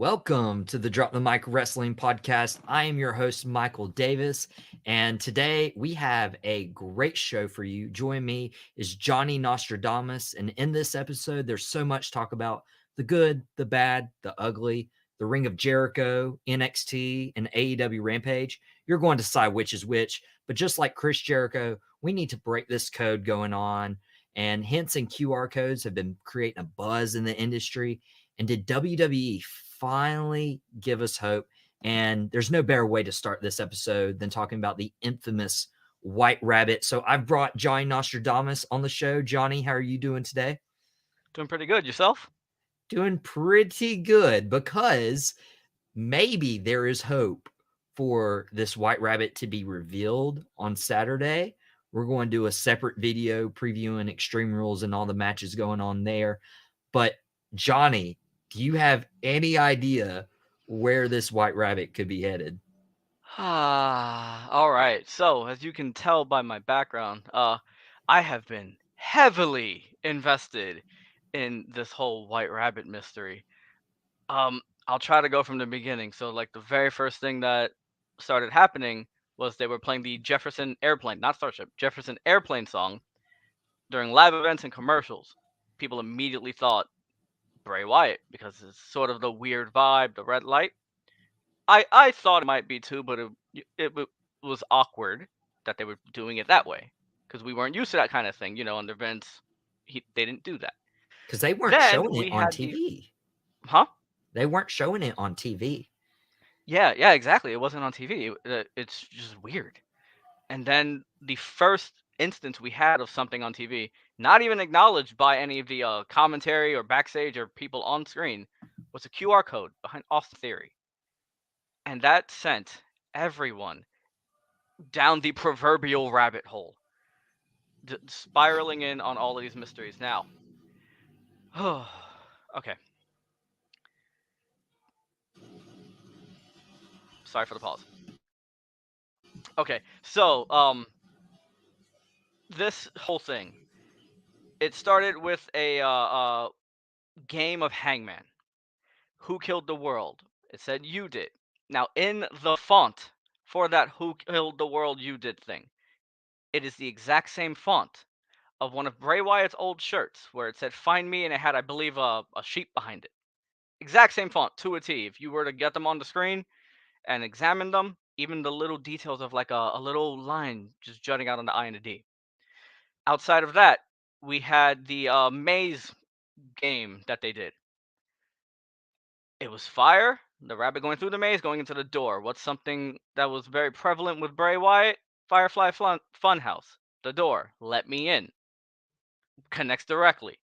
Welcome to the Drop the Mic Wrestling Podcast. I am your host, Michael Davis, and today we have a great show for you. Join me is Jonny Nostradamus, and in this episode, there's so much talk about the good, the bad, the ugly, the Ring of Jericho, NXT, and AEW Rampage. You're going to decide which is which, but just like Chris Jericho, we need to break this code going on, and hints and QR codes have been creating a buzz in the industry. And did WWE finally give us hope? And there's no better way to start this episode than talking about the infamous White Rabbit. So I've brought Jonny Nostradamus on the show. Jonny, how are you doing today? Doing pretty good. Yourself? Doing pretty good, because maybe there is hope for this White Rabbit to be revealed on Saturday. We're going to do a separate video previewing Extreme Rules and all the matches going on there. But Jonny, do you have any idea where this White Rabbit could be headed? All right. So, as you can tell by my background, I have been heavily invested in this whole White Rabbit mystery. I'll try to go from the beginning. So, like, the very first thing that started happening was they were playing the Jefferson Airplane, not Starship, Jefferson Airplane song during live events and commercials. People immediately thought Bray Wyatt because it's sort of the weird vibe, the red light. I thought it might be too, but it was awkward that they were doing it that way because we weren't used to that kind of thing. Under Vince, they didn't do that. Because they weren't Then showing it we on had TV. huh? They weren't showing it on TV. Yeah, exactly. It wasn't on TV. It's just weird. And then the first instance we had of something on TV, not even acknowledged by any of the commentary or backstage or people on screen, was a QR code behind Austin Theory. And that sent everyone down the proverbial rabbit hole, spiraling in on all of these mysteries. Now, okay. Sorry for the pause. Okay, so this whole thing, it started with a game of Hangman. Who killed the world? It said you did. Now, in the font for that "Who killed the world you did" thing, it is the exact same font of one of Bray Wyatt's old shirts where it said "Find me" and it had, I believe, a sheep behind it. Exact same font to a T. If you were to get them on the screen and examine them, even the little details of like a little line just jutting out on the I and the D. Outside of that, we had the maze game that they did. It was fire, the rabbit going through the maze, going into the door. What's something that was very prevalent with Bray Wyatt? Firefly Funhouse. The door, let me in. Connects directly.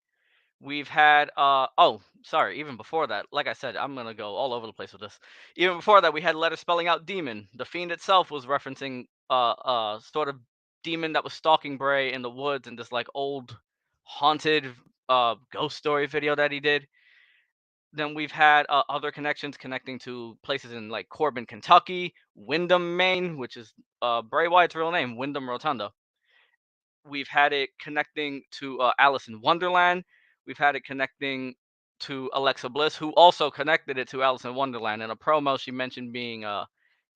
We've had even before that, like I said, I'm gonna go all over the place with this. Even before that, we had letters spelling out demon. The Fiend itself was referencing sort of demon that was stalking Bray in the woods in this like old haunted ghost story video that he did. Then we've had other connections connecting to places in like Corbin, Kentucky, Wyndham, Maine, which is Bray Wyatt's real name, Wyndham Rotunda. We've had it connecting to Alice in Wonderland. We've had it connecting to Alexa Bliss, who also connected it to Alice in Wonderland. In a promo, she mentioned being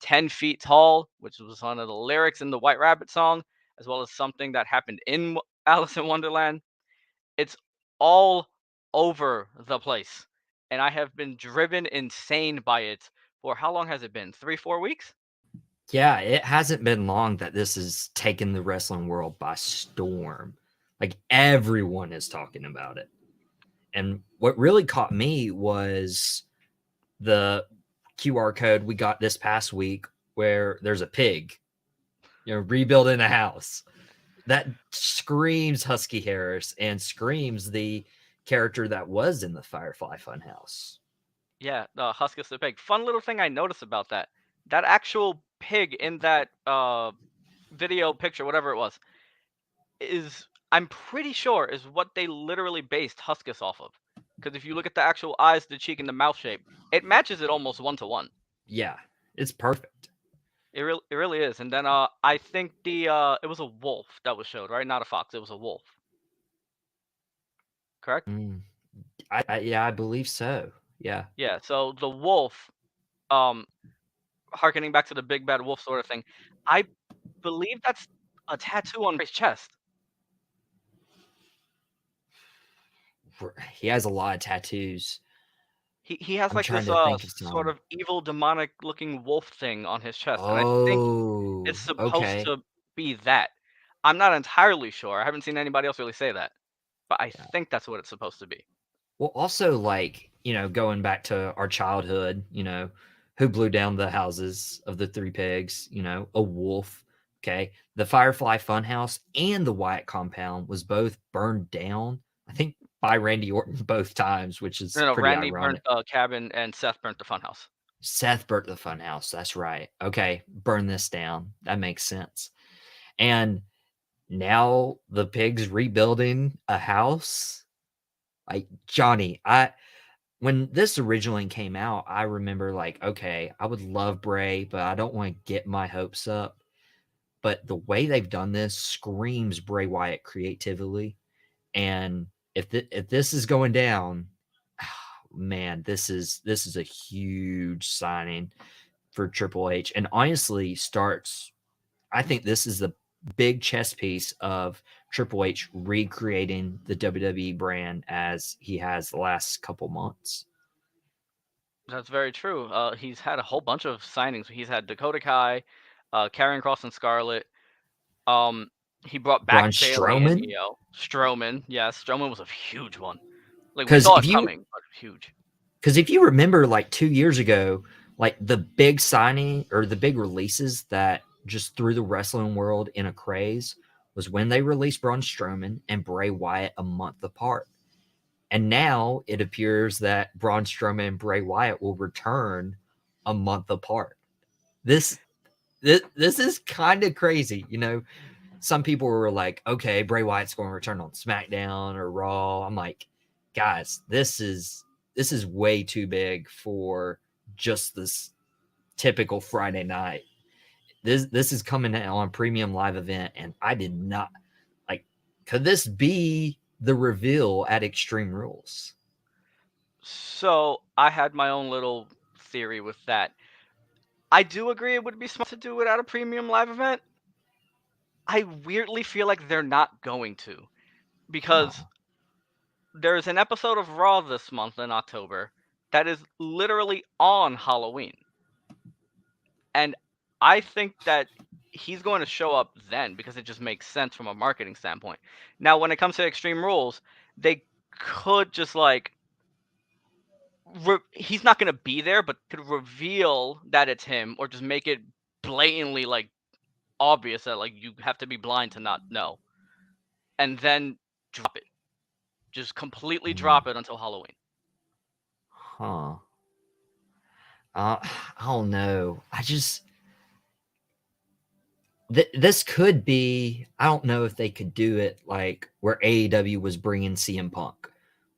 10 feet tall, which was one of the lyrics in the White Rabbit song, as well as something that happened in Alice in Wonderland. It's all over the place. And I have been driven insane by it for how long has it been? 3-4 weeks? Yeah, it hasn't been long that this has taken the wrestling world by storm. Like, everyone is talking about it. And what really caught me was the QR code we got this past week where there's a pig, rebuilding a house. That screams Husky Harris and screams the character that was in the Firefly Funhouse. Yeah, Huskus the pig. Fun little thing I noticed about that. That actual pig in that video picture, whatever it was, is, I'm pretty sure, is what they literally based Huskus off of. Because if you look at the actual eyes, the cheek, and the mouth shape, it matches it almost 1-to-1. Yeah, it's perfect. It really is. And then I think it was a wolf that was showed, right? Not a fox. It was a wolf. Correct? I believe so. Yeah. Yeah, so the wolf, um, harkening back to the big bad wolf sort of thing, I believe that's a tattoo on Bray's chest. He has a lot of tattoos. He has, I'm like, trying this, to think of sort some. of evil, demonic-looking wolf thing on his chest, and I think it's Oh, supposed okay. to be that. I'm not entirely sure, I haven't seen anybody else really say that, but I Yeah. think that's what it's supposed to be. Well, also, like, going back to our childhood, who blew down the houses of the three pigs? A wolf. Okay. The Firefly Funhouse and the Wyatt compound was both burned down, I think, by Randy Orton both times, which is No, pretty Randy burnt ironic. the cabin and Seth burnt the funhouse. Seth burnt the funhouse. That's right. Okay. Burn this down. That makes sense. And now the pigs rebuilding a house. Like, Johnny, when this originally came out, I remember, like, okay, I would love Bray, but I don't want to get my hopes up. But the way they've done this screams Bray Wyatt creatively. And if this is going down, man, this is a huge signing for Triple H, and honestly starts. I think this is the big chess piece of Triple H recreating the WWE brand as he has the last couple months. That's very true. He's had a whole bunch of signings. He's had Dakota Kai, Karrion Kross and Scarlett. Um, he brought Braun back Bailey and Strowman, Io. Strowman, yes, Strowman was a huge one. Like we because saw if it you coming, but huge. because if you remember, like 2 years ago, like the big signing or the big releases that just threw the wrestling world in a craze was when they released Braun Strowman and Bray Wyatt a month apart. And now it appears that Braun Strowman and Bray Wyatt will return a month apart. This this is kind of crazy, Some people were like, "Okay, Bray Wyatt's going to return on SmackDown or Raw." I'm like, guys, this is way too big for just this typical Friday night. This is coming out on a premium live event, and I did not like. Could this be the reveal at Extreme Rules? So I had my own little theory with that. I do agree it would be smart to do it at a premium live event. I weirdly feel like they're not going to because Oh, there's an episode of Raw this month in October that is literally on Halloween. And I think that he's going to show up then because it just makes sense from a marketing standpoint. Now, when it comes to Extreme Rules, they could just like he's not going to be there, but could reveal that it's him or just make it blatantly like obvious that like you have to be blind to not know. And then drop it. Just completely mm, drop it until Halloween. huh. Uh, I don't know. This could be. I don't know if they could do it like where AEW was bringing CM Punk,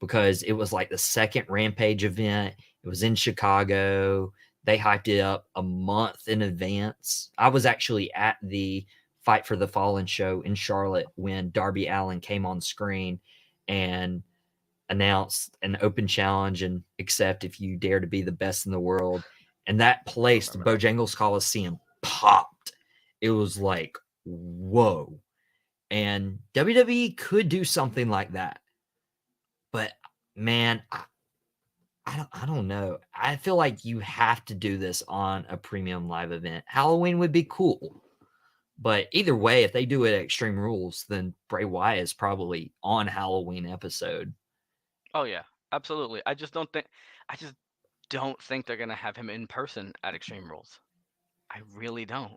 because it was like the second Rampage event. It was in Chicago. They hyped it up a month in advance. I was actually at the Fight for the Fallen show in Charlotte when Darby Allin came on screen and announced an open challenge and accept if you dare to be the best in the world. And that I place, the remember that. Bojangles Coliseum, popped. It was like, whoa. And WWE could do something like that. But man, I don't know. I feel like you have to do this on a premium live event. Halloween would be cool. But either way, if they do it at Extreme Rules, then Bray Wyatt is probably on Halloween episode. Oh yeah, absolutely. I just don't think they're gonna have him in person at Extreme Rules. I really don't.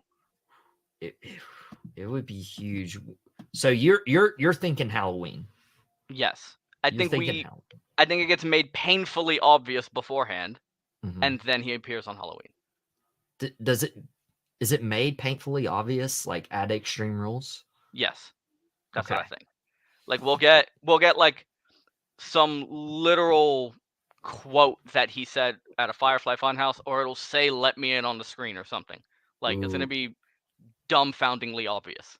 It would be huge. So you're thinking Halloween. Yes. You're thinking Halloween. I think it gets made painfully obvious beforehand, Mhm. and then he appears on Halloween. Does it is it made painfully obvious like at Extreme Rules? Yes, that's what I Okay. think. Like we'll get like some literal quote that he said at a Firefly Funhouse, or it'll say "Let me in" on the screen or something. Like it's gonna Ooh. be dumbfoundingly obvious.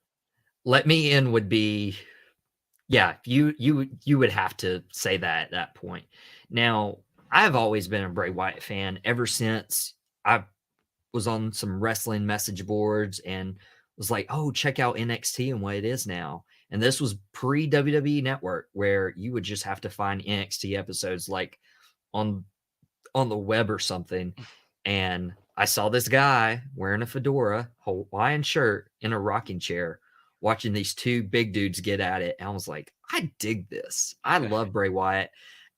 Let me in would be, yeah, you would have to say that at that point. Now, I've always been a Bray Wyatt fan ever since I was on some wrestling message boards and was like, oh, check out NXT and what it is now. And this was pre WWE Network, where you would just have to find NXT episodes like on the web or something. And I saw this guy wearing a fedora, Hawaiian shirt, in a rocking chair, watching these two big dudes get at it. And I was like, I dig this. I love Bray Wyatt,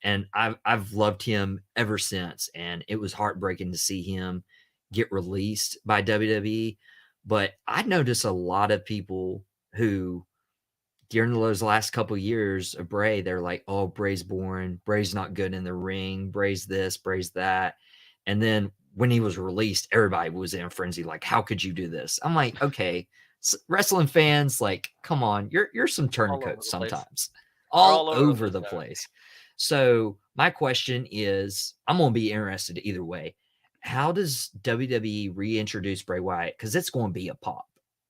and I've loved him ever since. And it was heartbreaking to see him get released by WWE. But I noticed a lot of people who, during those last couple of years of Bray, they're like, oh, Bray's boring. Bray's not good in the ring. Bray's this, Bray's that. And then when he was released, everybody was in a frenzy. Like, how could you do this? I'm like, okay, wrestling fans, like, come on, you're some turncoats sometimes, all over the place. So my question is, I'm going to be interested either way. How does WWE reintroduce Bray Wyatt? Because it's going to be a pop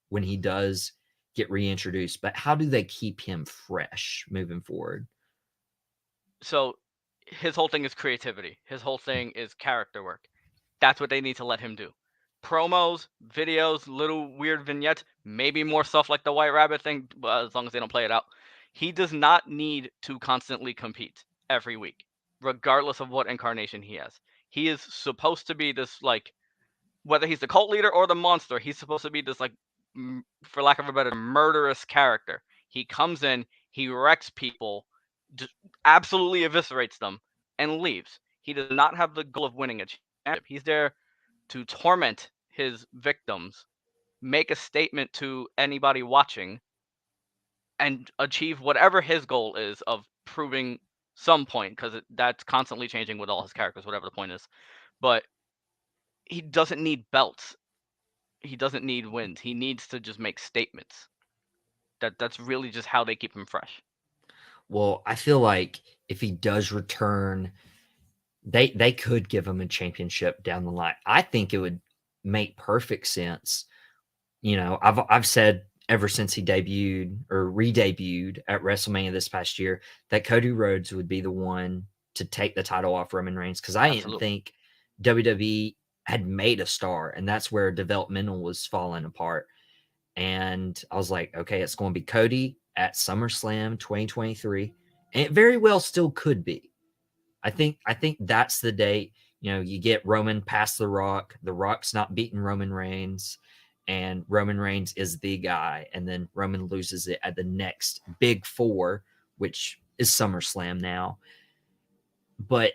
when he does get reintroduced, but how do they keep him fresh moving forward? So his whole thing is creativity. His whole thing is character work. That's what they need to let him do. Promos, videos, little weird vignettes, maybe more stuff like the White Rabbit thing, as long as they don't play it out. He does not need to constantly compete every week, regardless of what incarnation he has. He is supposed to be this, like, whether he's the cult leader or the monster, he's supposed to be this, like, for lack of a better, murderous character. He comes in, he wrecks people, just absolutely eviscerates them, and leaves. He does not have the goal of winning a championship. He's there to torment his victims, make a statement to anybody watching, and achieve whatever his goal is of proving some point, because that's constantly changing with all his characters, whatever the point is. But he doesn't need belts. He doesn't need wins. He needs to just make statements. That's really just how they keep him fresh. Well, I feel like if he does return, they could give him a championship down the line. I think it would make perfect sense. You know, I've said ever since he debuted or re-debuted at WrestleMania this past year that Cody Rhodes would be the one to take the title off Roman Reigns, because I didn't think WWE had made a star, and that's where developmental was falling apart. And I was like, okay, it's going to be Cody at SummerSlam 2023, and it very well still could be. I think that's the date. You know, you get Roman past The Rock. The Rock's not beating Roman Reigns, and Roman Reigns is the guy. And then Roman loses it at the next big four, which is SummerSlam now. But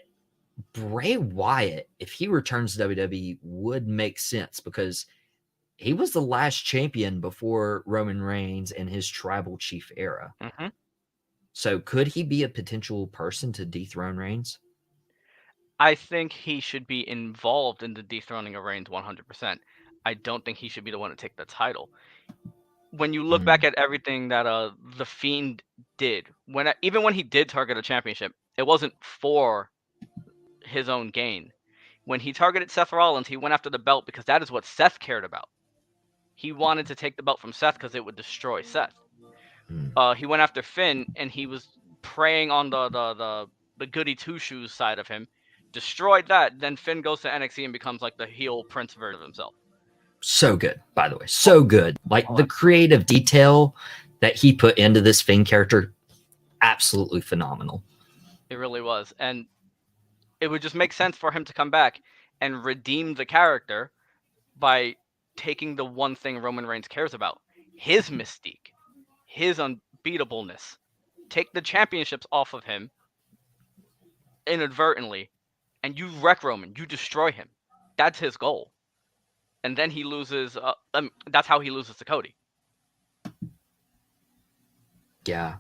Bray Wyatt, if he returns to WWE, would make sense, because he was the last champion before Roman Reigns and his tribal chief era. Mm-hmm. So could he be a potential person to dethrone Reigns? I think he should be involved in the dethroning of Reigns 100%. I don't think he should be the one to take the title. When you look back at everything that the Fiend did, even when he did target a championship, it wasn't for his own gain. When he targeted Seth Rollins, he went after the belt because that is what Seth cared about. He wanted to take the belt from Seth because it would destroy Seth. He went after Finn, and he was preying on the goody two shoes side of him. Destroyed that, then Finn goes to NXT and becomes like the heel prince version of himself. So good, by the way. So good. Like the creative detail that he put into this Finn character, absolutely phenomenal. It really was. And it would just make sense for him to come back and redeem the character by taking the one thing Roman Reigns cares about, his mystique, his unbeatableness. Take the championships off of him inadvertently, and you wreck Roman. You destroy him. That's his goal. And then he loses. That's how he loses to Cody. Yeah,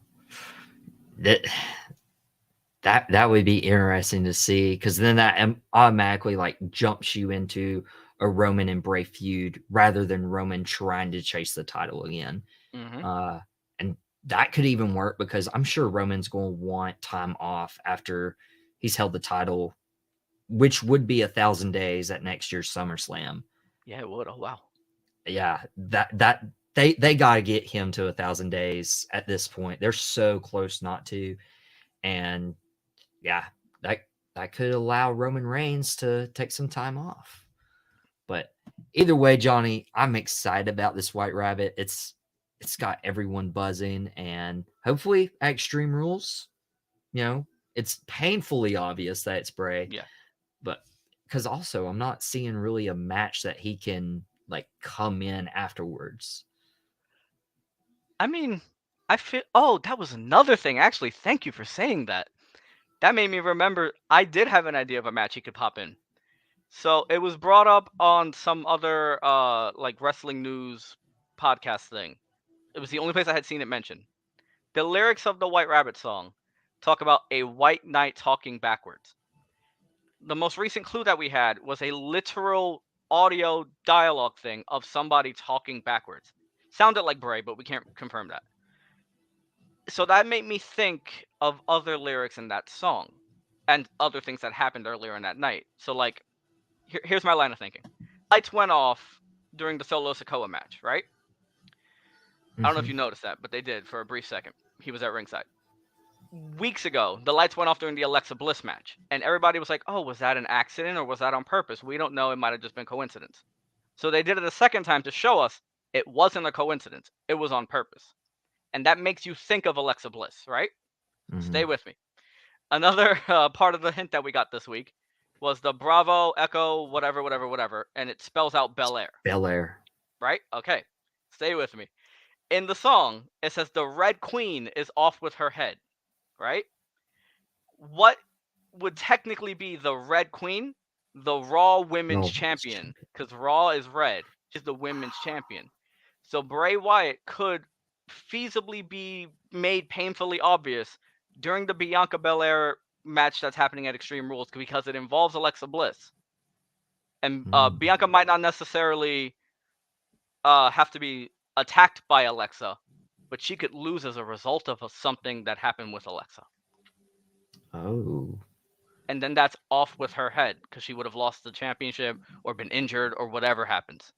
that would be interesting to see, because then that automatically like jumps you into a Roman and Bray feud rather than Roman trying to chase the title again. Mm-hmm. And that could even work, because I'm sure Roman's going to want time off after he's held the title, which would be 1,000 days at next year's SummerSlam. Yeah, it would. Oh, wow. Yeah, that they got to get him to 1,000 days at this point. They're so close not to. And yeah, that could allow Roman Reigns to take some time off. But either way, Johnny, I'm excited about this White Rabbit. It's got everyone buzzing, and hopefully at Extreme Rules, it's painfully obvious that it's Bray. Yeah. But because also I'm not seeing really a match that he can like come in afterwards. I mean, I feel. Oh, that was another thing. Actually, thank you for saying that. That made me remember I did have an idea of a match he could pop in. So it was brought up on some other like wrestling news podcast thing. It was the only place I had seen it mentioned. The lyrics of the White Rabbit song talk about a white knight talking backwards. The most recent clue that we had was a literal audio dialogue thing of somebody talking backwards. Sounded like Bray, but we can't confirm that. So that made me think of other lyrics in that song and other things that happened earlier in that night. So like, here's my line of thinking. Lights went off during the Solo Sikoa match, right? I don't know if you noticed that, but they did for a brief second. He was at ringside. Weeks ago, the lights went off during the Alexa Bliss match, and everybody was like, oh, was that an accident or was that on purpose? We don't know. It might have just been coincidence. So they did it a second time to show us it wasn't a coincidence. It was on purpose. And that makes you think of Alexa Bliss, right? Stay with me. Another part of the hint that we got this week was the Bravo, Echo, whatever, and it spells out Bel Air. Bel Air. Right? Okay. Stay with me. In the song, it says the Red Queen is off with her head, right? What would technically be the Red Queen? The Raw Women's Champion, because Raw is red. She's the Women's Champion. So Bray Wyatt could feasibly be made painfully obvious during the Bianca Belair match that's happening at Extreme Rules because it involves Alexa Bliss. And Bianca might not necessarily have to be attacked by Alexa, but she could lose as a result of something that happened with Alexa. Oh. And then that's off with her head because she would have lost the championship or been injured or whatever happens.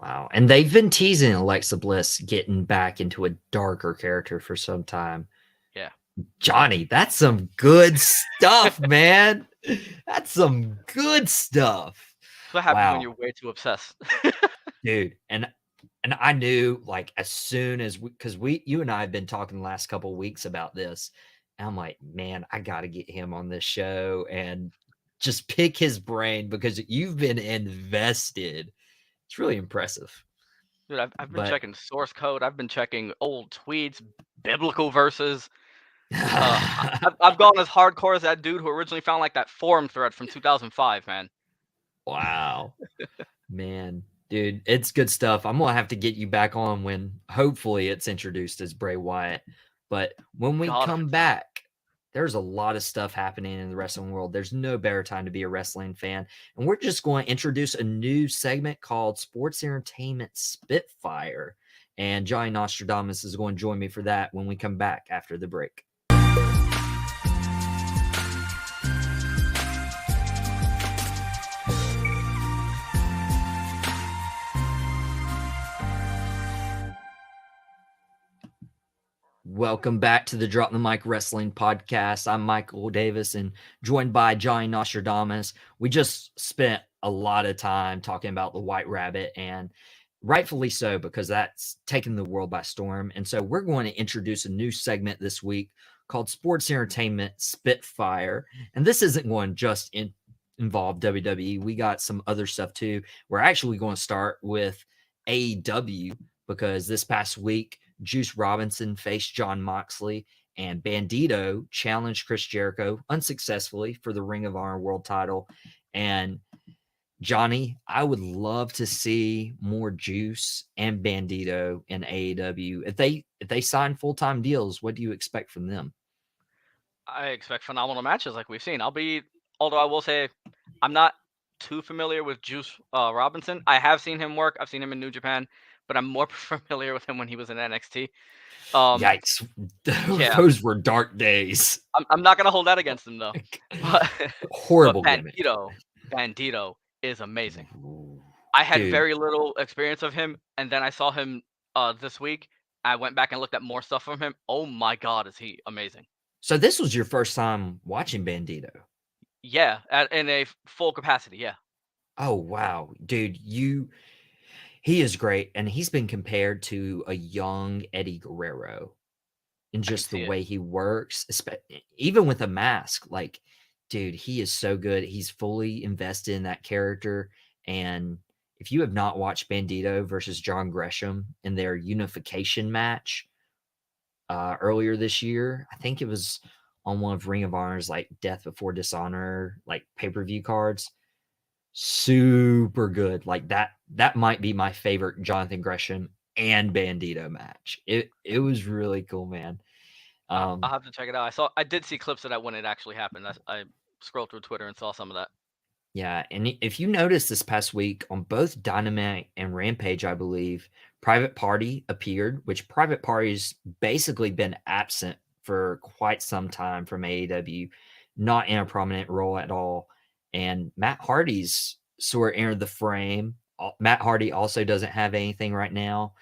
Wow. And they've been teasing Alexa Bliss getting back into a darker character for some time. Yeah. Johnny, that's some good stuff, man. That's some good stuff. That's what happens when you're way too obsessed. Dude, and I knew like as soon as you and I have been talking the last couple of weeks about this. And I'm like, man, I got to get him on this show and just pick his brain because you've been invested. It's really impressive. Dude, I've been checking source code. I've been checking old tweets, biblical verses. I've gone as hardcore as that dude who originally found like that forum thread from 2005, man. Wow. Man, dude, it's good stuff. I'm going to have to get you back on when hopefully it's introduced as Bray Wyatt. But when we come back, there's a lot of stuff happening in the wrestling world. There's no better time to be a wrestling fan. And we're just going to introduce a new segment called Sports Entertainment Spitfire. And Jonny Nostradamus is going to join me for that when we come back after the break. Welcome back to the Drop the Mic Wrestling Podcast. I'm Michael Davis and joined by Jonny Nostradamus. We just spent a lot of time talking about the White Rabbit, and rightfully so, because that's taken the world by storm. And so we're going to introduce a new segment this week called Sports Entertainment Spitfire. And this isn't going to just involve WWE. We got some other stuff too. We're actually going to start with AEW because this past week, Juice Robinson faced Jon Moxley, and Bandito challenged Chris Jericho unsuccessfully for the Ring of Honor World title. And Johnny, I would love to see more Juice and Bandito in AEW. If they sign full-time deals, what do you expect from them? I expect phenomenal matches like we've seen. Although I will say, I'm not too familiar with Juice Robinson. I have seen him work. I've seen him in New Japan, but I'm more familiar with him when he was in NXT. Yikes. Those were dark days. I'm not going to hold that against him, though. Horrible but Bandito is amazing. I had very little experience of him, and then I saw him this week. I went back and looked at more stuff from him. Oh, my God, is he amazing. So this was your first time watching Bandito? Yeah, in a full capacity. Yeah, Oh wow, dude, he is great, and he's been compared to a young Eddie Guerrero in I can just the see it. way he works, even with a mask. Like, dude, he is so good. He's fully invested in that character. And if you have not watched Bandito versus John Gresham in their unification match earlier this year, I think it was on one of Ring of Honor's like Death Before Dishonor like pay-per-view cards. Super good. Like that might be my favorite Jonathan Gresham and Bandito match. It was really cool, man. I'll have to check it out. I did see clips of that when it actually happened. I scrolled through Twitter and saw some of that. Yeah, and if you notice this past week on both Dynamite and Rampage, I believe Private Party appeared, which Private Party's basically been absent for quite some time from AEW, not in a prominent role at all. And Matt Hardy's sort of entered the frame. Matt Hardy also doesn't have anything right now,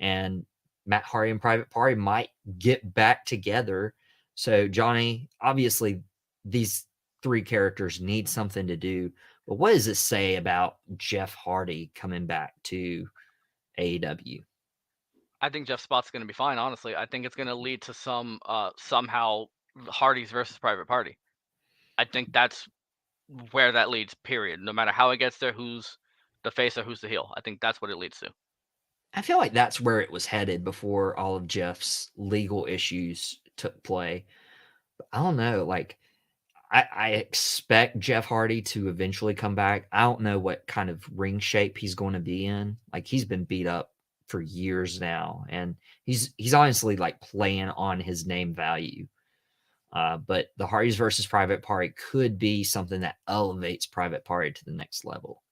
and Matt Hardy and Private Party might get back together. So Johnny, obviously, these three characters need something to do. But what does it say about Jeff Hardy coming back to AEW? I think Jeff Spot's going to be fine. Honestly, I think it's going to lead to somehow Hardy's versus Private Party. I think that's where that leads. Period. No matter how it gets there, who's the face or who's the heel. I think that's what it leads to. I feel like that's where it was headed before all of Jeff's legal issues took play. But I don't know. Like, I expect Jeff Hardy to eventually come back. I don't know what kind of ring shape he's going to be in. Like, he's been beat up for years now, and he's honestly like playing on his name value. But the Hardys versus Private Party could be something that elevates Private Party to the next level.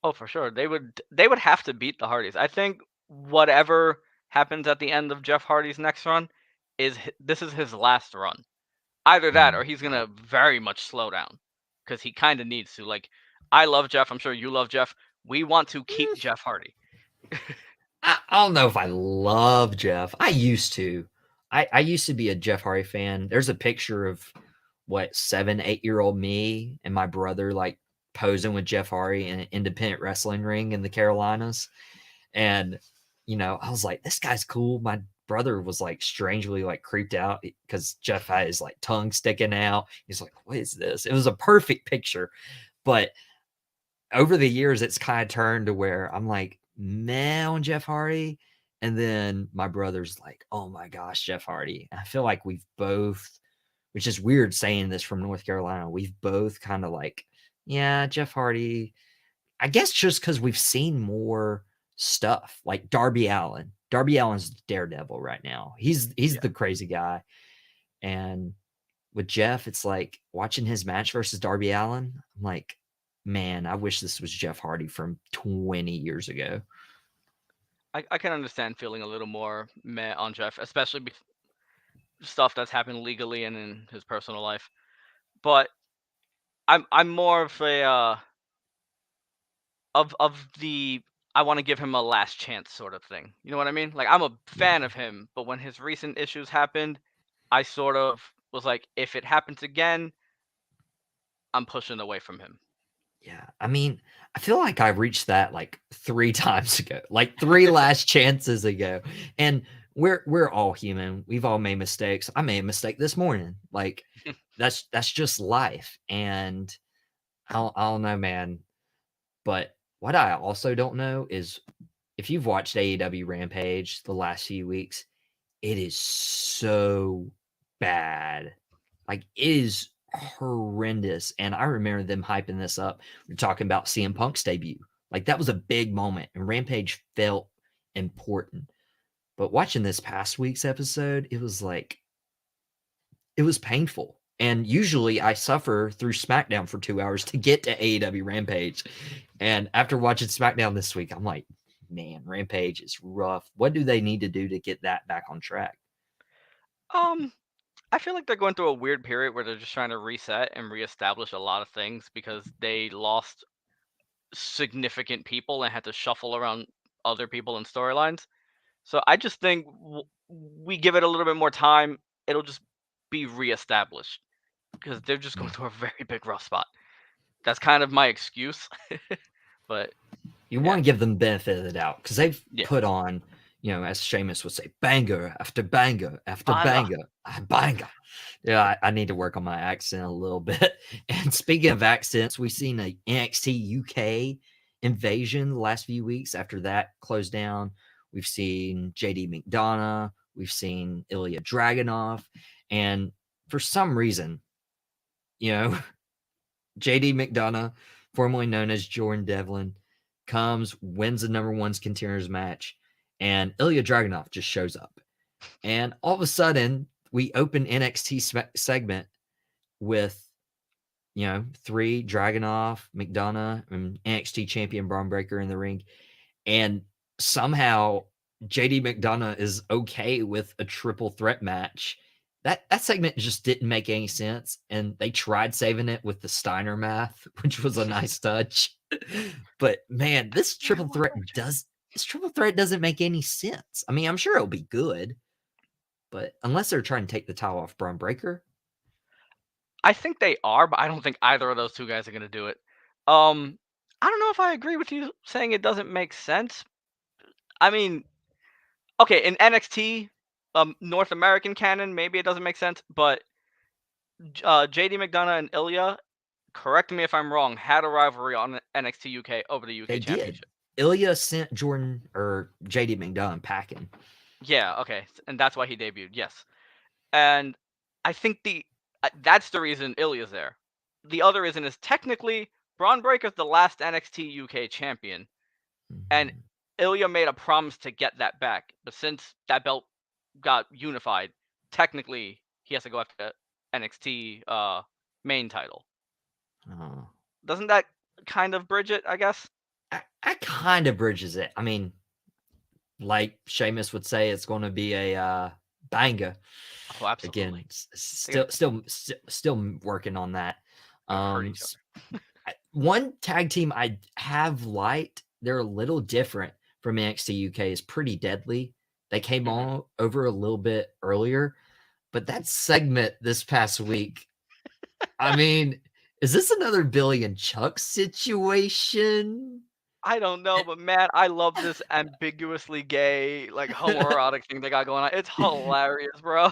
Oh, for sure. They would have to beat the Hardys. I think whatever happens at the end of Jeff Hardy's next run this is his last run. Either that Mm. or he's gonna very much slow down because he kind of needs to. Like, I love Jeff. I'm sure you love Jeff. We want to keep Jeff Hardy. I don't know if I love Jeff. I used to. I used to be a Jeff Hardy fan. There's a picture of what 7, 8 year old me and my brother like posing with Jeff Hardy in an independent wrestling ring in the Carolinas. And I was like, this guy's cool. My brother was like strangely like creeped out because Jeff had his like tongue sticking out. He's like, what is this? It was a perfect picture. But over the years, it's kind of turned to where I'm like, meh on Jeff Hardy. And then my brother's like, oh my gosh, Jeff Hardy. And I feel like we've both, which is weird saying this from North Carolina, we've both kind of like, yeah, Jeff Hardy. I guess just because we've seen more stuff like Darby Allen. Darby Allen's Daredevil right now. He's Yeah. the crazy guy. And with Jeff, it's like watching his match versus Darby Allen. I'm like, man, I wish this was Jeff Hardy from 20 years ago. I can understand feeling a little more meh on Jeff, especially stuff that's happened legally and in his personal life. But I'm more of a of the I want to give him a last chance sort of thing. You know what I mean? Like, I'm a Yeah. fan of him, but when his recent issues happened, I sort of was like, if it happens again, I'm pushing away from him. Yeah. I mean, I feel like I reached that like 3 times ago, like 3 last chances ago. And we're all human. We've all made mistakes. I made a mistake this morning. Like that's just life. And I don't know, man. But what I also don't know is if you've watched AEW Rampage the last few weeks, it is so bad. Like, it is horrendous. And I remember them hyping this up. We're talking about CM Punk's debut. Like, that was a big moment, and Rampage felt important. But watching this past week's episode, it was like, it was painful. And usually I suffer through SmackDown for 2 hours to get to AEW Rampage. And after watching SmackDown this week, I'm like, man, Rampage is rough. What do they need to do to get that back on track? Um, I feel like they're going through a weird period where they're just trying to reset and reestablish a lot of things because they lost significant people and had to shuffle around other people and storylines. So I just think we give it a little bit more time, it'll just be reestablished. because they're just going through a very big rough spot. That's kind of my excuse, but You want to give them the benefit of the doubt because they've yeah. put on, as Sheamus would say, banger after banger after Banger. banger. Yeah, I need to work on my accent a little bit. And speaking of accents, we've seen a NXT UK Invasion the last few weeks. After that closed down, we've seen JD McDonough, we've seen Ilya Dragunov, and for some reason, JD McDonough, formerly known as Jordan Devlin, comes, wins the number one's contenders match, and Ilya Dragunov just shows up. And all of a sudden, we open NXT segment with, 3 Dragunov, McDonough, and NXT champion Braun Breaker in the ring. And somehow JD McDonough is okay with a triple threat match. That segment just didn't make any sense, and they tried saving it with the Steiner math, which was a nice touch. But man, this triple threat doesn't make any sense. I mean, I'm sure it'll be good, but unless they're trying to take the title off Braun Breaker, I think they are, but I don't think either of those two guys are going to do it. I don't know if I agree with you saying it doesn't make sense. I mean, okay, in NXT, North American canon, maybe it doesn't make sense, but JD McDonough and Ilya, correct me if I'm wrong, had a rivalry on NXT UK over the UK they Championship. did. Ilya sent Jordan or JD McDonough packing. Yeah, okay, and that's why he debuted. Yes, and I think that's the reason Ilya's there. The other reason is technically Braun Breaker's the last NXT UK champion, and Mhm. Ilya made a promise to get that back. But since that belt got unified, technically he has to go after NXT main title. Oh. Doesn't that kind of bridge it, I guess? I kind of bridges it. I mean, like Sheamus would say, it's going to be a banger. Oh, absolutely. Again, still working on that. Gonna hurt each other. One tag team I have liked, they're a little different from NXT UK, is Pretty Deadly. They came on over a little bit earlier, but that segment this past week, I mean, is this another Billy and Chuck situation? I don't know, but man, I love this ambiguously gay, like homoerotic thing they got going on. It's hilarious, bro.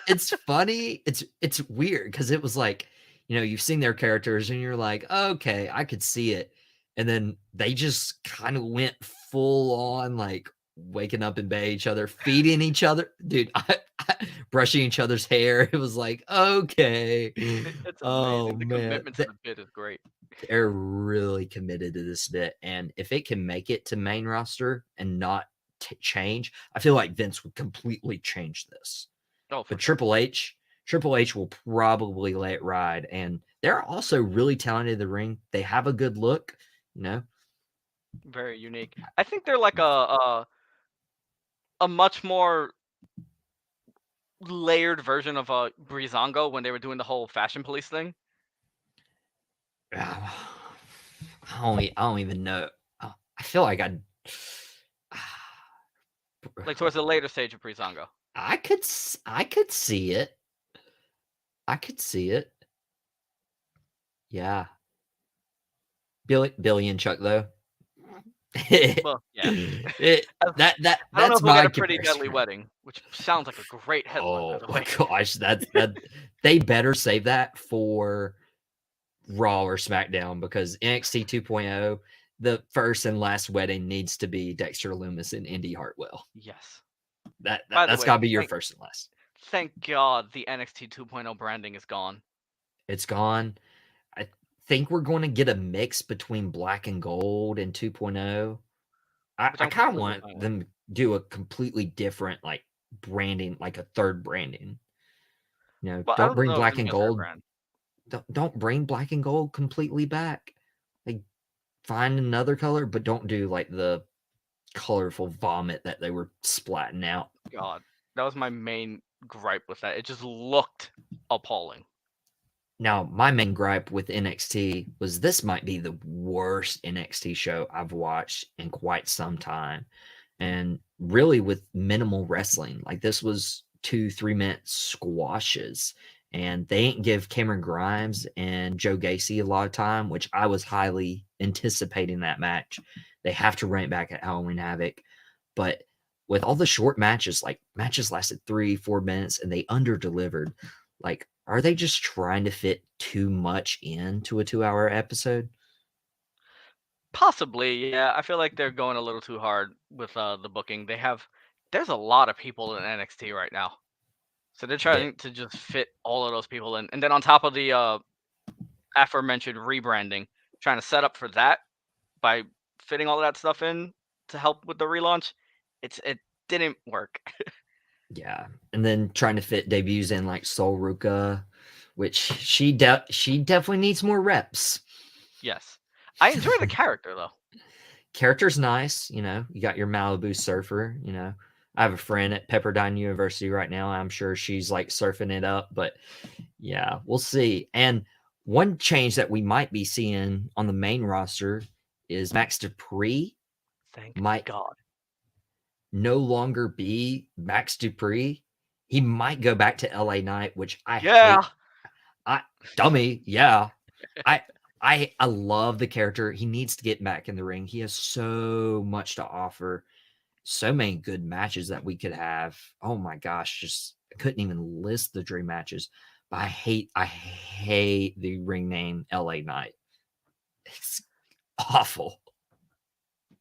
It's funny. It's weird because it was like, you've seen their characters and you're like, okay, I could see it. And then they just kind of went full on like waking up in bed each other, feeding each other. Dude, brushing each other's hair. It was like, okay. It's Oh amazing. The man. commitment to the bit is great. They're really committed to this bit. And if it can make it to main roster and not change, I feel like Vince would completely change this. Oh, for But sure. Triple H will probably let it ride, and they're also really talented in the ring. They have a good look, Very unique. I think they're like a much more layered version of a Breezango when they were doing the whole fashion police thing. I don't even know. I feel like Like towards the later stage of Breezango. I could see it. I could see it. Yeah. Billy and Chuck though. Well, yeah. That's I don't know if we'll my get a Pretty comparison. Deadly wedding, which sounds like a great headline, by the way. Gosh, that they better save that for Raw or SmackDown because NXT 2.0, the first and last wedding needs to be Dexter Lumis and Indy Hartwell. Yes. By the That's way, got to be your first and last. Thank God the NXT 2.0 branding is gone. It's gone. I think we're going to get a mix between black and gold and 2.0. I Which I'm kind of completely want fine with. them to do a completely different like branding, like a third branding. But I Don't don't bring know if black it's gonna and be a third gold. brand. Don't bring black and gold completely back. Like find another color, but don't do like the colorful vomit that they were splatting out. God, that was my main gripe with that. It just looked appalling. Now, my main gripe with NXT was this might be the worst NXT show I've watched in quite some time. And really with minimal wrestling. Like this was 2-3 minute squashes. and they ain't give Cameron Grimes and Joe Gacy a lot of time, which I was highly anticipating that match. They have to run it back at Halloween Havoc. But with all the short matches, like matches lasted 3-4 minutes and they under delivered. Like, are they just trying to fit too much into a 2-hour episode? Possibly, yeah. I feel like they're going a little too hard with the booking. There's a lot of people in NXT right now, so they're That trying to just fit all of those people in, and then on top of the aforementioned rebranding, trying to set up for that by fitting all of that stuff in to help with the relaunch. It didn't work. Yeah, and then trying to fit debuts in like Sol Ruka, which she definitely needs more reps. Yes, I enjoy the character though. Character's nice, you know. You got your Malibu surfer, you know. I have a friend at Pepperdine University right now. I'm sure she's like surfing it up, but yeah, we'll see. And one change that we might be seeing on the main roster is Max Dupree Thank might God. no longer be Max Dupree. He might go back to LA Knight, which I Yeah. hate. I dummy, yeah. I I love the character. He needs to get back in the ring. He has so much to offer. So many good matches that we could have. Oh my gosh, just I couldn't even list the dream matches. But I hate the ring name LA Knight. It's awful.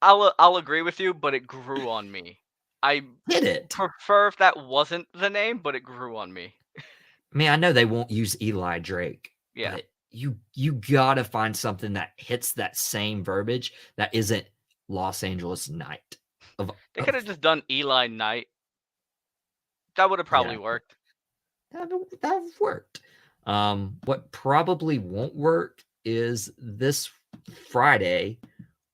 I'll agree with you, but it grew on me. I Hit it. prefer if that wasn't the name, but it grew on me. I mean, I know they won't use Eli Drake, Yeah. but you gotta find something that hits that same verbiage that isn't Los Angeles Knight. They could have just done Eli Knight. That would have probably Yeah, worked. that worked. What probably won't work is this Friday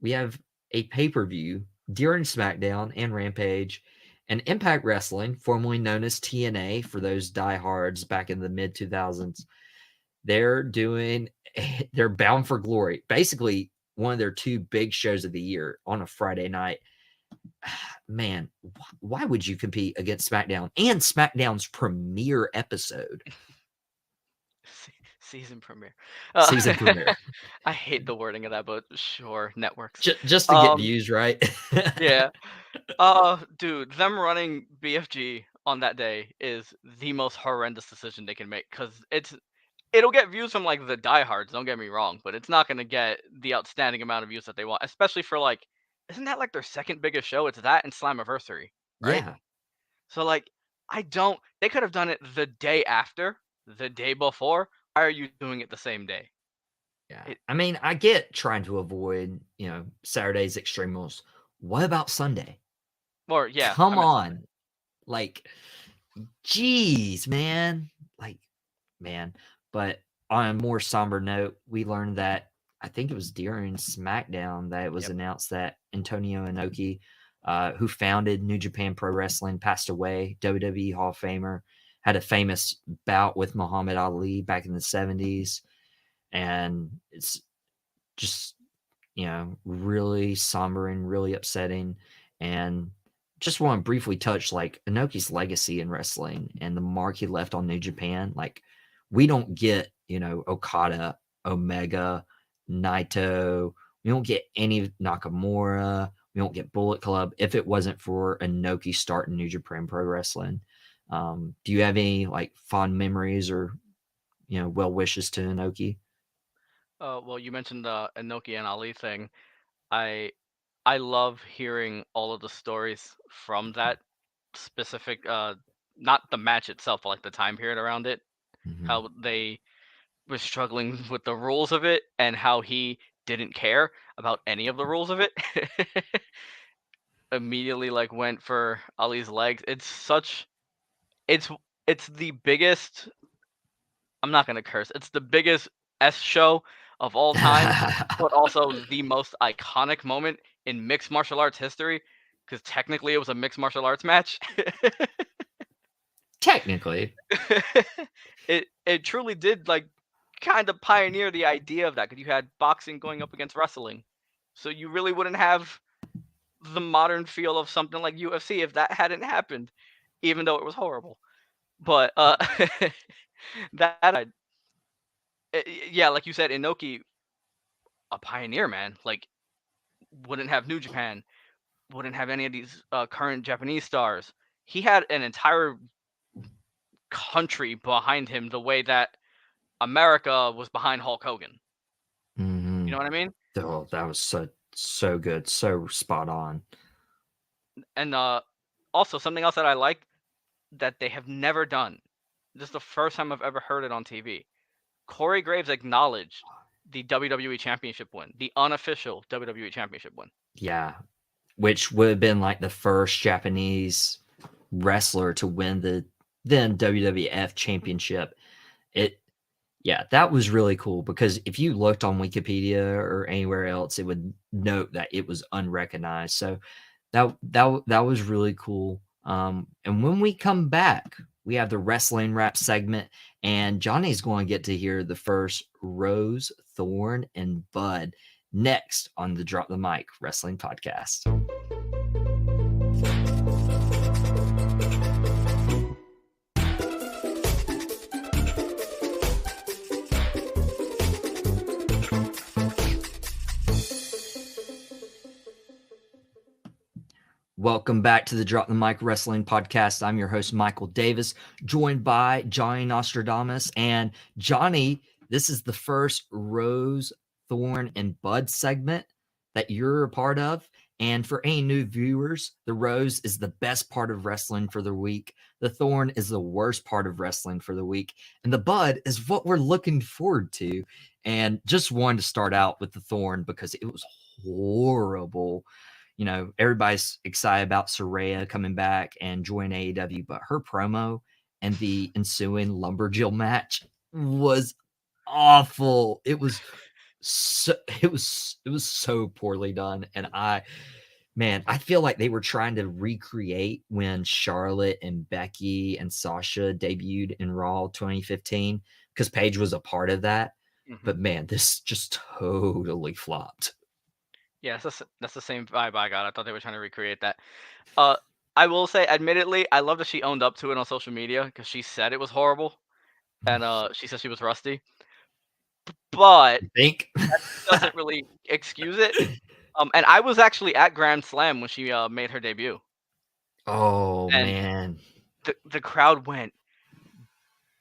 we have a pay-per-view during SmackDown and Rampage, and Impact Wrestling, formerly known as TNA for those diehards back in the mid 2000s. They're Bound for Glory, basically one of their two big shows of the year on a Friday night. Man, why would you compete against SmackDown and SmackDown's premiere episode? Season premiere. Season premiere. I hate the wording of that, but sure, networks. Just to get views, right? Yeah. Dude, them running BFG on that day is the most horrendous decision they can make because it'll get views from like the diehards. Don't get me wrong, but it's not gonna get the outstanding amount of views that they want, especially for like, isn't that like their second biggest show? It's that and Slammiversary, right? Yeah. So like, I don't. They could have done it the day after, the day before. Why are you doing it the same day? Yeah. It, I mean, I get trying to avoid, Saturday's extreme rules. What about Sunday? or yeah, I Come meant Sunday. on. Like, geez, man. Like, man. But on a more somber note, we learned that I think it was during SmackDown that it was Yep. announced that Antonio Inoki, who founded New Japan Pro Wrestling, passed away. WWE Hall of Famer, had a famous bout with Muhammad Ali back in the 70s. And it's just, really somber and really upsetting. And just want to briefly touch like Inoki's legacy in wrestling and the mark he left on New Japan. Like, we don't get, Okada, Omega, Naito. We don't get any Nakamura. We don't get Bullet Club if it wasn't for Inoki starting New Japan Pro Wrestling. Do you have any like fond memories or, well wishes to Inoki? Well, you mentioned the Enoki and Ali thing. I I love hearing all of the stories from that specific not the match itself, but like the time period around it. Mm-hmm. How they were struggling with the rules of it and how he didn't care about any of the rules of it. Immediately like went for Ali's legs. It's it's the biggest, I'm not gonna curse. It's the biggest S show of all time, but also the most iconic moment in mixed martial arts history, because technically it was a mixed martial arts match. Technically. It truly did like kind of pioneer the idea of that, because you had boxing going up against wrestling, so you really wouldn't have the modern feel of something like UFC if that hadn't happened, even though it was horrible. But that yeah, like you said, Enoki, a pioneer, man. Like, wouldn't have New Japan, wouldn't have any of these current Japanese stars. He had an entire country behind him, the way that America was behind Hulk Hogan. You know what I mean? Oh, that was so good, so spot on. And also something else that I like that they have never done. This is the first time I've ever heard it on TV. Corey Graves acknowledged the WWE Championship win, the unofficial WWE Championship win. Yeah, which would have been like the first Japanese wrestler to win the then WWF Championship. That was really cool because if you looked on Wikipedia or anywhere else, it would note that it was unrecognized. So that was really cool. And when we come back, we have the wrestling rap segment, and Johnny's going to get to hear the first Rose, Thorn, and Bud next on the Drop the Mic Wrestling Podcast. Welcome back to the Drop the Mic Wrestling Podcast. I'm your host, Michael Davis, joined by Jonny Nostradamus. And Johnny, this is the first Rose, Thorn, and Bud segment that you're a part of. And for any new viewers, the Rose is the best part of wrestling for the week. The Thorn is the worst part of wrestling for the week. And the Bud is what we're looking forward to. And just wanted to start out with the Thorn because it was horrible. You know, everybody's excited about Saraya coming back and joining AEW, but her promo and the ensuing Lumberjill match was awful. It was so poorly done. And I feel like they were trying to recreate when Charlotte and Becky and Sasha debuted in Raw 2015 because Paige was a part of that. Mm-hmm. But man, this just totally flopped. Yeah, that's the same vibe I got. I thought they were trying to recreate that. I will say, admittedly, I love that she owned up to it on social media because she said it was horrible, and she said she was rusty. But You think? that doesn't really excuse it. And I was actually at Grand Slam when she made her debut. Oh, and man. the crowd went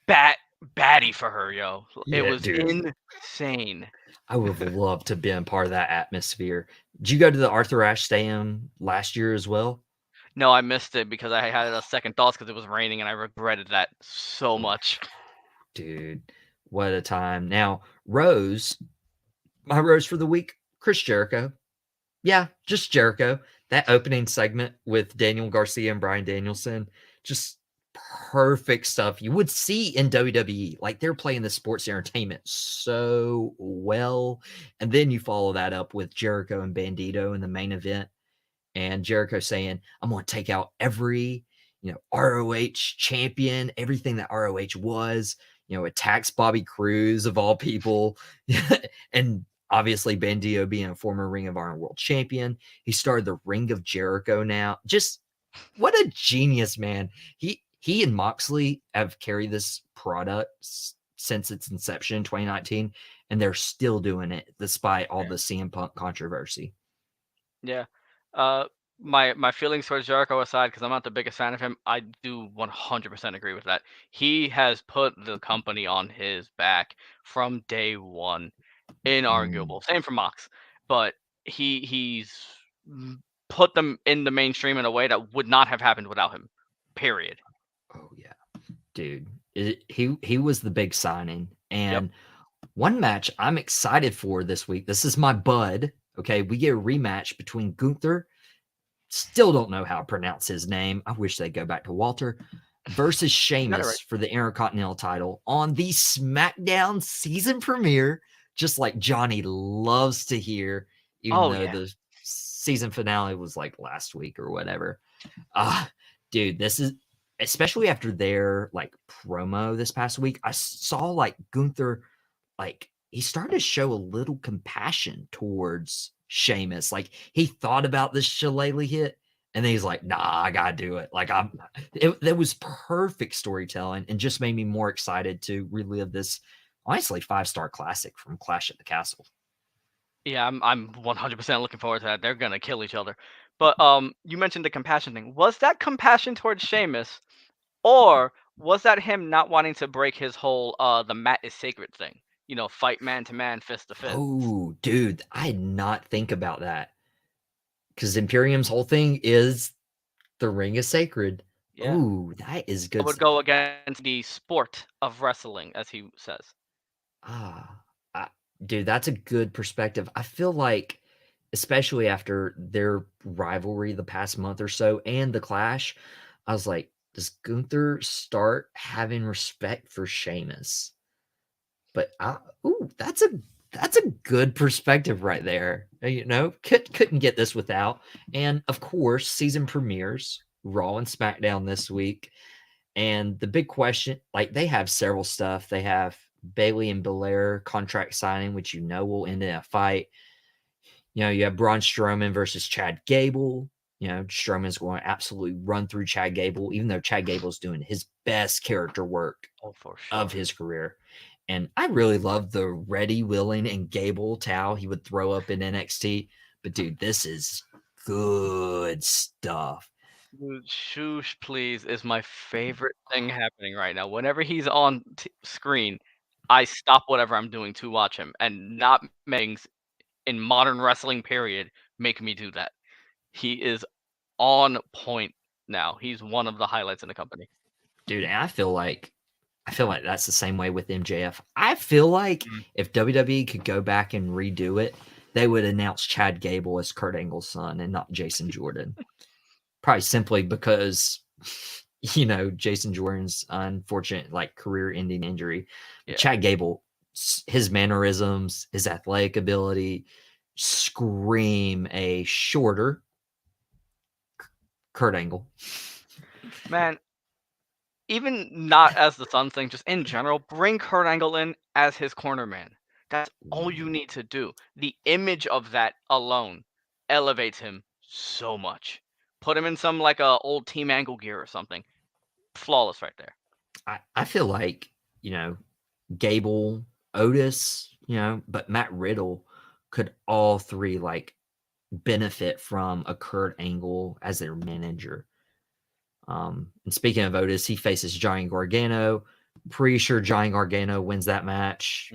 batty for her, yo. Yeah, it was dude. insane. I would have loved to have been part of that atmosphere. Did you go to the Arthur Ashe Stadium last year as well? No, I missed it because I had a second thoughts because it was raining, and I regretted that so much. Dude, what a time. Now, Rose, my Rose for the week, Chris Jericho. Yeah, just Jericho. That opening segment with Daniel Garcia and Bryan Danielson, just perfect stuff you would see in WWE. Like, they're playing the sports entertainment so well. And then you follow that up with Jericho and Bandito in the main event. And Jericho saying, I'm going to take out every, ROH champion, everything that ROH was, attacks Bobby Cruz of all people. And obviously Bandito being a former Ring of Honor world champion. He started the Ring of Jericho now. Just what a genius, man. He and Moxley have carried this product since its inception in 2019, and they're still doing it despite all the CM Punk controversy. Yeah. My feelings towards Jericho aside, because I'm not the biggest fan of him, I do 100% agree with that. He has put the company on his back from day one. Inarguable. Same for Mox. But he's put them in the mainstream in a way that would not have happened without him. Period. Oh yeah, dude. He was the big signing. And one match I'm excited for this week. This is my Bud. Okay, we get a rematch between Gunther. Still don't know how to pronounce his name. I wish they'd go back to Walter. Versus Sheamus for the Intercontinental title on the SmackDown season premiere, just like Johnny loves to hear, even though the season finale was like last week or whatever. Dude, this is, especially after their like promo this past week, I saw like Gunther, like he started to show a little compassion towards Sheamus. Like he thought about this shillelagh hit And then he's like, nah, I gotta do it. Like that was perfect storytelling and just made me more excited to relive this honestly 5-star classic from Clash at the Castle. Yeah, I'm 100% looking forward to that. They're gonna kill each other. But you mentioned the compassion thing. Was that compassion towards Sheamus, or was that him not wanting to break his whole the mat is sacred thing? You know, fight man to man, fist to fist. Oh, dude, I did not think about that. Because Imperium's whole thing is the ring is sacred. Yeah, Oh, that is that good. would go against the sport of wrestling, as he says. Ah, I, dude, that's a good perspective. I feel like, especially after their rivalry the past month or so and the clash, I was like, does Gunther start having respect for Sheamus? But that's a good perspective right there. You know, couldn't get this without. And of course, season premieres, Raw and SmackDown this week. And the big question, like they have several stuff. They have Bailey and Belair contract signing, which you know will end in a fight. You know, you have Braun Strowman versus Chad Gable. You know, Strowman's going to absolutely run through Chad Gable, even though Chad Gable's doing his best character work Oh, for of sure. his career. And I really love the ready, willing, and Gable towel he would throw up in NXT. But dude, this is good stuff. Dude, Shoosh, please, is my favorite thing happening right now. Whenever he's on screen, I stop whatever I'm doing to watch him, and not many things in modern wrestling period make me do that. He is on point now. He's one of the highlights in the company. Dude, and I feel like that's the same way with MJF. I feel like Mm. if WWE could go back and redo it, they would announce Chad Gable as Kurt Angle's son and not Jason Jordan. Probably simply because you know Jason Jordan's unfortunate like career-ending injury. But Yeah. Chad Gable, his mannerisms, his athletic ability scream a shorter Kurt Angle. Man, even not as the Sun thing, just in general, bring Kurt Angle in as his corner man. That's all you need to do. The image of that alone elevates him so much. Put him in some like a old Team Angle gear or something. Flawless right there. I feel like, you know, Gable, Otis, you know, but Matt Riddle could all three like benefit from a Kurt Angle as their manager. And speaking of Otis, he faces Johnny Gargano. Pretty sure Johnny Gargano wins that match.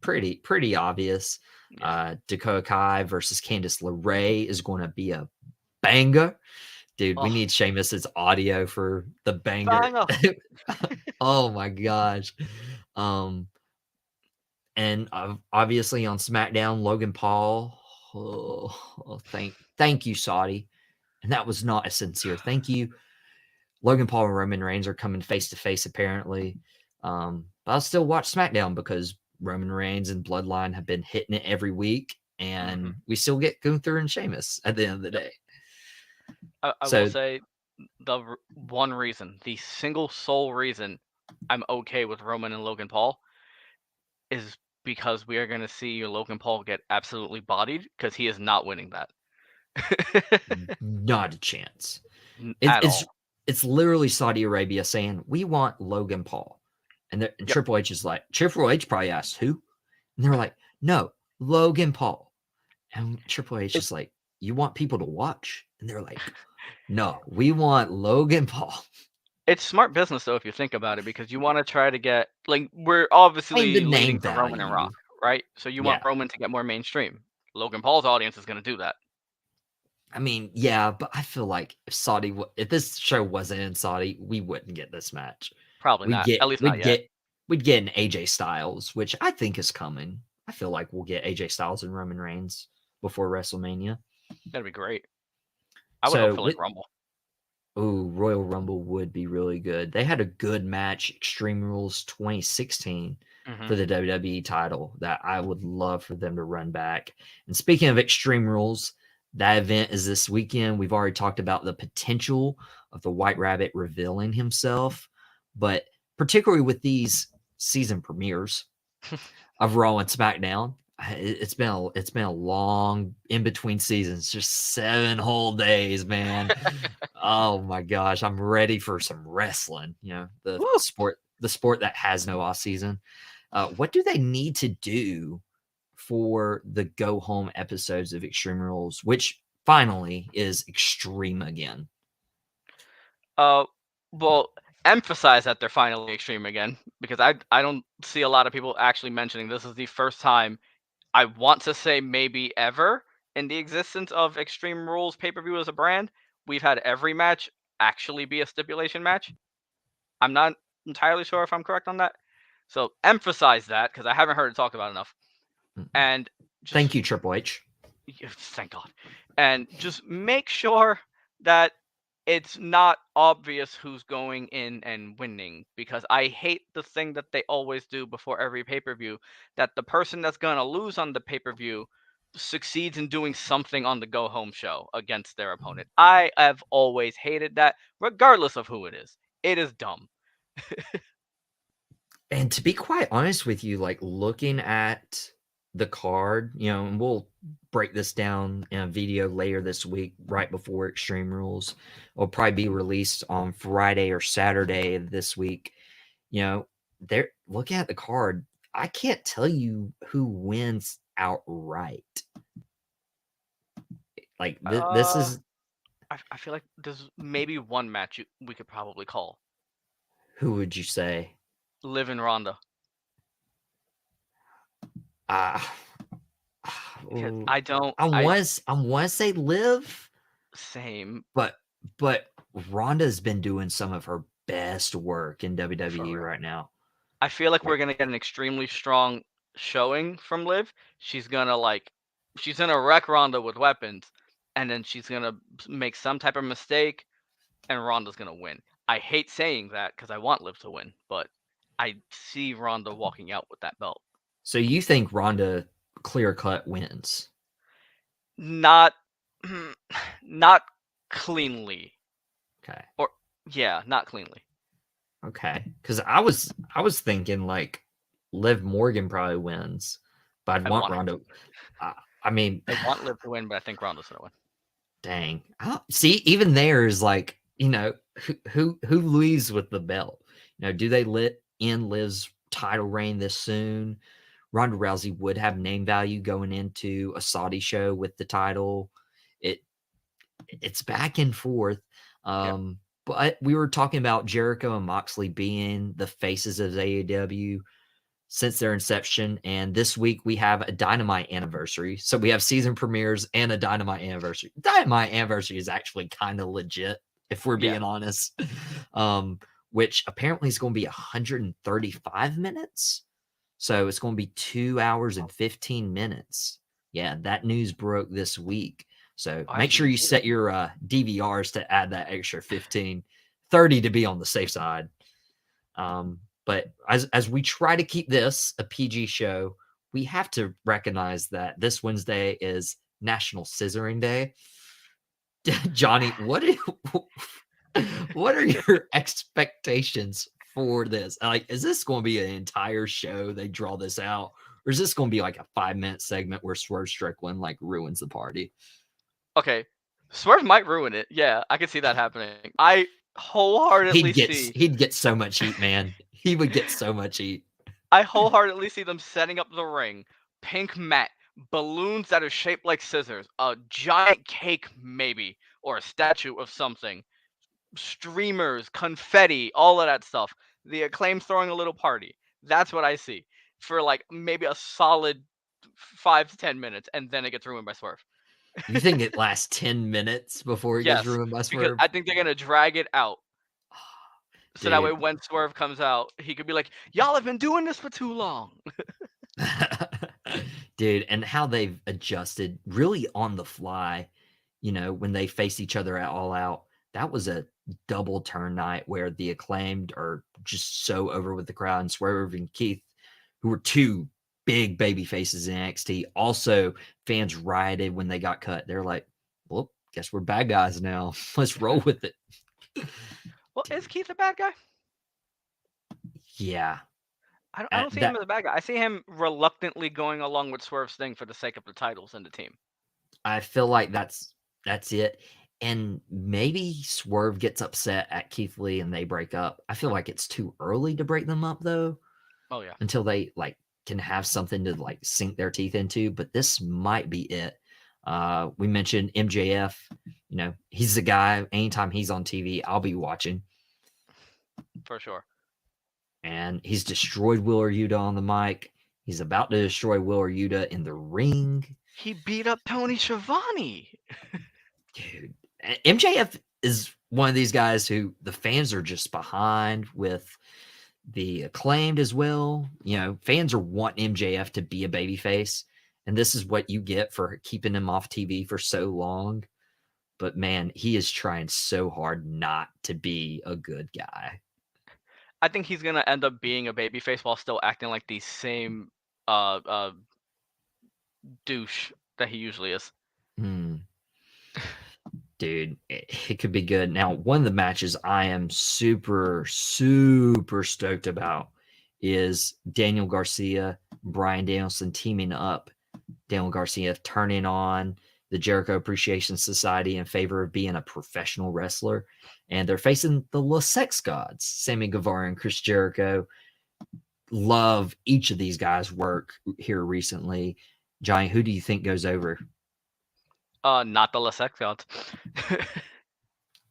Pretty obvious. Yeah. Dakota Kai versus Candice LeRae is going to be a banger. Dude, we Oh, need Sheamus's audio for the banger. banger. Oh my gosh. Um, and obviously on SmackDown, Logan Paul. Thank you, Saudi. And that was not a sincere thank you. Logan Paul and Roman Reigns are coming face to face, apparently. But I'll still watch SmackDown because Roman Reigns and Bloodline have been hitting it every week, and we still get Gunther and Sheamus at the end of the day. I will So, say one reason, the single sole reason I'm okay with Roman and Logan Paul is because we are going to see Logan Paul get absolutely bodied because he is not winning that. not a chance. At It's all. it's literally Saudi Arabia saying we want Logan Paul, and Yep. Triple H is like Triple H probably asked who, and they were like, no, Logan Paul, and Triple H is like, you want people to watch, and they're like, no, we want Logan Paul. It's smart business though if you think about it because you want to try to get like we're Claim obviously the leaning name for Roman and value. Rock, right? So you want Yeah, Roman to get more mainstream. Logan Paul's audience is going to do that. I mean, yeah, but I feel like if this show wasn't in Saudi, we wouldn't get this match. Probably We'd not. get At least not we'd yet. get we'd get an AJ Styles, which I think is coming. I feel like we'll get AJ Styles and Roman Reigns before WrestleMania. That'd be great. I would hope So for like Rumble. Royal Rumble would be really good. They had a good match, Extreme Rules 2016 for the WWE title that I would love for them to run back. And speaking of Extreme Rules, that event is this weekend. We've already talked about the potential of the White Rabbit revealing himself, but particularly with these season premieres of Raw and SmackDown, It's been a long in between seasons, just 7 whole days, man. Oh my gosh, I'm ready for some wrestling. The Woo! sport that has no off season. What do they need to do for the go home episodes of Extreme Rules, which finally is extreme again? Well, emphasize that they're finally extreme again, because I don't see a lot of people actually mentioning this is the first time, I want to say maybe ever, in the existence of Extreme Rules pay-per-view as a brand, we've had every match actually be a stipulation match. I'm not entirely sure if I'm correct on that. So emphasize that, because I haven't heard it talked about enough. And Thank just you, Triple H. thank God. And just make sure that it's not obvious who's going in and winning, because I hate the thing that they always do before every pay-per-view, that the person that's going to lose on the pay-per-view succeeds in doing something on the go home show against their opponent. I have always hated that, regardless of who it is. It is dumb. And to be quite honest with you, like looking at the card, and we'll break this down in a video later this week, right before Extreme Rules. It'll probably be released on Friday or Saturday this week. They're looking at the card. I can't tell you who wins outright. Like this Uh, is I feel like there's maybe one match we could probably call who would you say? Liv and Ronda. Uh, Because I don't. I want to say Liv, Same but Ronda's been doing some of her best work in for WWE real. right now. I feel like Like, we're gonna get an extremely strong showing from Liv. She's gonna wreck Ronda with weapons, and then she's gonna make some type of mistake, and Ronda's gonna win. I hate saying that because I want Liv to win, but I see Ronda walking out with that belt. so you think Ronda clear cut wins? Not, not cleanly, Okay. or yeah, not cleanly. Okay. Because I was thinking like Liv Morgan probably wins, but I'd I want want her. Ronda. I mean, I want Liv to win, but I think Ronda's gonna win. dang. See, even there is like, who leaves with the belt? Do they end Liv's title reign this soon? Ronda Rousey would have name value going into a Saudi show with the title. It's back and forth. Yeah. But we were talking about Jericho and Moxley being the faces of AEW since their inception. And this week we have a Dynamite Anniversary. So we have season premieres and a Dynamite Anniversary. Dynamite Anniversary is actually kind of legit, if we're Yeah. being honest. Which apparently is going to be 135 minutes. So it's going to be 2 hours and 15 minutes. Yeah, that news broke this week. So Oh, I make didn't sure even you see that. set your DVRs to add that extra 15, 30 to be on the safe side. But as we try to keep this a PG show, we have to recognize that this Wednesday is National Scissoring Day. Johnny, what are your expectations for this? Like, is this going to be an entire show? They draw this out, or is this going to be like a 5-minute segment where Swerve Strickland like ruins the party? Okay, Swerve might ruin it. Yeah, I can see that happening. I wholeheartedly see. He'd get so much heat, man. He would get so much heat. I wholeheartedly see them setting up the ring, pink mat, balloons that are shaped like scissors, a giant cake maybe, or a statue of something, streamers, confetti, all of that stuff. The Acclaim throwing a little party. That's what I see for like maybe a solid 5 to 10 minutes, and then it gets ruined by Swerve. You think it lasts 10 minutes before it gets Yes, ruined by because Swerve? I think they're gonna drag it out. So that way, Dude. when Swerve comes out, he could be like, "Y'all have been doing this for too long." Dude, and how they've adjusted really on the fly, when they face each other at All Out. That was a double turn night where the Acclaimed are just so over with the crowd, and Swerve and Keith, who were two big baby faces in NXT, also fans rioted when they got cut. They're like, well, guess we're bad guys now. Let's roll with it. Well, is Dude, Keith a bad guy? yeah. I don't see him That as a bad guy. I see him reluctantly going along with Swerve's thing for the sake of the titles and the team. I feel like that's it. And maybe Swerve gets upset at Keith Lee and they break up. I feel like it's too early to break them up though, Oh yeah, until they like can have something to like sink their teeth into. But this might be it. We mentioned MJF. You know, he's the guy. Anytime he's on TV, I'll be watching. for sure. And he's destroyed Wheeler Yuta on the mic. He's about to destroy Wheeler Yuta in the ring. He beat up Tony Schiavone. Dude, MJF is one of these guys who the fans are just behind, with the Acclaimed as well. You know, fans are wanting MJF to be a babyface, and this is what you get for keeping him off TV for so long. But man, he is trying so hard not to be a good guy. I think he's gonna end up being a babyface while still acting like the same douche that he usually is. Dude, it could be good. Now, one of the matches I am super, super stoked about is Daniel Garcia, Bryan Danielson teaming up. Daniel Garcia turning on the Jericho Appreciation Society in favor of being a professional wrestler. And they're facing the La Sex Gods, Sammy Guevara and Chris Jericho. Love each of these guys' work here recently. Johnny, who do you think goes over? Not the La Sex Gods.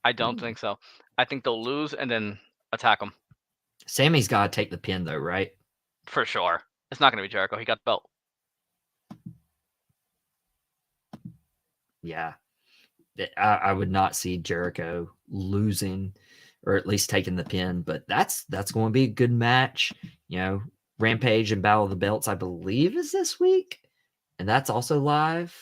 I don't think so. I think they'll lose and then attack him. Sammy's got to take the pin, though, right? For sure. It's not going to be Jericho. He got the belt. Yeah. I would not see Jericho losing, or at least taking the pin, but that's going to be a good match. You know, Rampage and Battle of the Belts, I believe, is this week, and that's also live,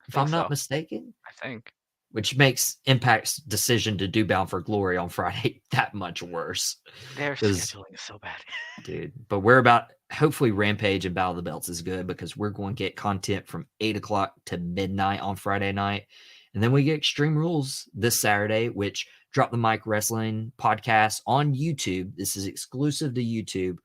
if I'm not mistaken. I think. Which makes Impact's decision to do Bound for Glory on Friday that much worse. Their scheduling is so bad. Dude, but we're about, hopefully Rampage and Battle of the Belts is good, because we're going to get content from 8 o'clock to midnight on Friday night. And then we get Extreme Rules this Saturday, which Drop the Mic Wrestling podcast on YouTube. This is exclusive to YouTube.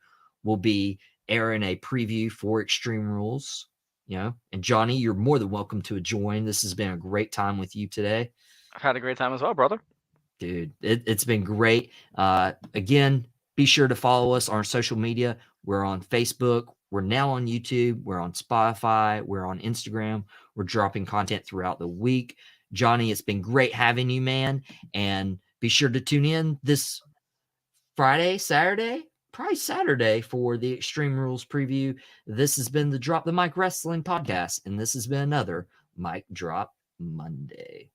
Will be airing a preview for Extreme Rules. You know, and Johnny, you're more than welcome to join. This has been a great time with you today. I've had a great time as well, brother. Dude, it's been great. Again, be sure to follow us on social media. We're on Facebook. We're now on YouTube. We're on Spotify. We're on Instagram. We're dropping content throughout the week. Johnny, it's been great having you, man. And be sure to tune in this Friday, Saturday, probably Saturday, for the Extreme Rules preview. This has been the Drop the Mic Wrestling podcast, and this has been another Mic Drop Monday.